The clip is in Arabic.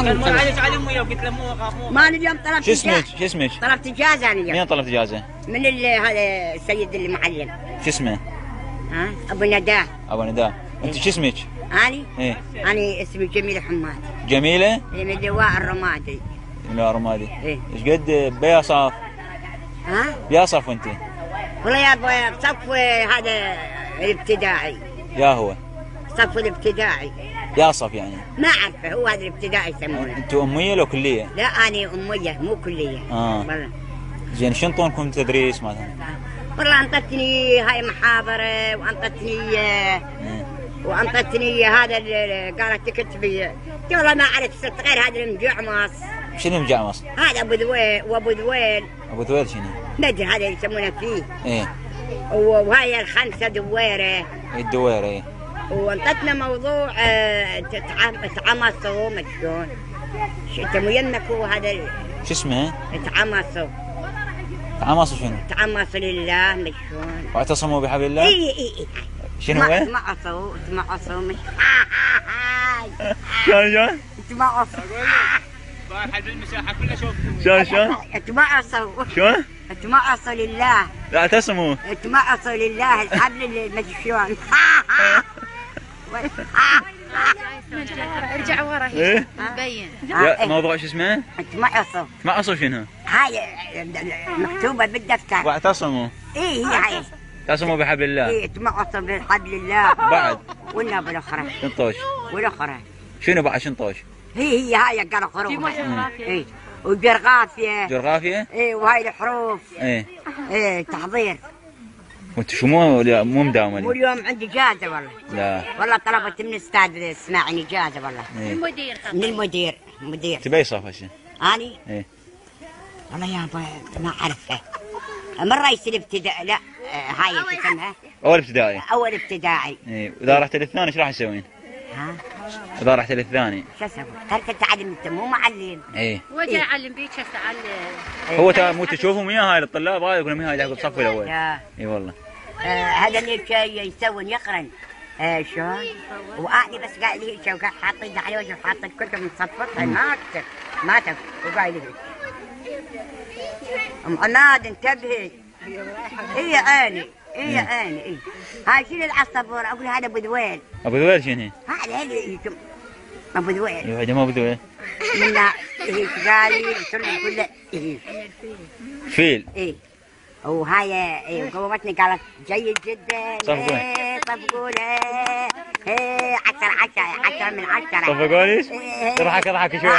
كان مو عليك على امي وقلت له مو ما انا اليوم طلبت شو اسمك؟ طلبت اجازه انا اليوم. مين طلبت اجازه؟ من هذا السيد المعلم. شو اسمه؟ ها ابو نداء. ابو نداء. انت شو اسمك؟ اني؟ ايه اني اسمي جميله حماد. جميله؟ من لواء الرمادي. لواء الرمادي. ايه ايش قد بيصف؟ ها؟ بيصف انت؟ والله يا ابوي بصف هذا الابتدائي. يا هو صف الابتدائي. ياصف يعني؟ ما اعرفه، هو هذا الابتدائي يسمونه. انتوا اميه لو كليه؟ لا اني اميه مو كليه. والله. زين شو انطونكم تدريس مثلا؟ والله انطتني هاي محاضره وانطتني هذا قالت تكتبي. قلت والله ما عرفت غير هذا المجعمص. شنو مجعمص؟ هذا ابو ذويل وابو ذويل. ابو ذويل شنو؟ ما ادري هذا يسمونه فيه. ايه وهاي الخمسه دويره. الدويره ايه. وانطتنا موضوع تعمصوا ما شلون. انت يمك هو هذا شو اسمه؟ تعمصوا. تعمصوا شنو؟ تعمصوا لله ما شلون. واعتصموا بحبل الله؟ اي شنو هو؟ تمعصوا مش شلون؟ تمعصوا. حلب المساحه كلها شوفتوا. شلون؟ تمعصوا. شلون؟ تمعصوا لله. لا اعتصموا. تمعصوا لله الحبل ما شلون. ارجع ورا ايه مبين. موضوع شو اسمه؟ تمعصوا. تمعصوا شنو؟ هاي مكتوبه بالدفتر. واعتصموا. ايه هاي. اعتصموا بحبل الله. ايه تمعصوا بحبل الله. بعد؟ والنبي الاخرى. شنطوش. والاخرى. شنو بعد شنطوش؟ هي هاي قرا حروف. ايه وجرغافيه. جغرافيا؟ ايه وهاي الحروف. ايه تحضير. وانت شو مو مداوم اليوم؟ واليوم عندي اجازه والله. لا والله طلبت من الاستاذ اسماعيل اجازه والله. إيه. من المدير. تبي صف هسه؟ اني؟ ايه والله يا ابا ما اعرفه. من رئيس الابتدائي لا هاي شو اسمها؟ اول ابتدائي. اول ابتدائي. ايه واذا رحت للثاني ايش راح تسوين؟ ها؟ اذا رحت للثاني شو اسوي؟ ترك تعلم انت مو معلم. ايه وجا يعلم بيك هسه علم. هو مو تشوفهم وياه هاي الطلاب هاي يقولون وياه يلعبوا بالصف الاول. لا اي والله. هذا اللي يسوون يقرن. شلون؟ وأعني بس قاعد لي هيك وقاعد حاط ايده على وجهه وحاط الكتب مصفطها ما تكتب وقاعد لي هيك. ام عناد انتبهي. اي عيني اي. هاي شنو العصفور؟ اقول هذا ابو ذويل. ابو ذويل شنو؟ هذا ابو ذويل. ايوه هذا مو ابو ذويل. من هيك قال لي كله فيل. اي وهاي قومتني قالت جيد جدا. صفقوا له 10 من 10. صفقوا ليش؟ تضحك شوي.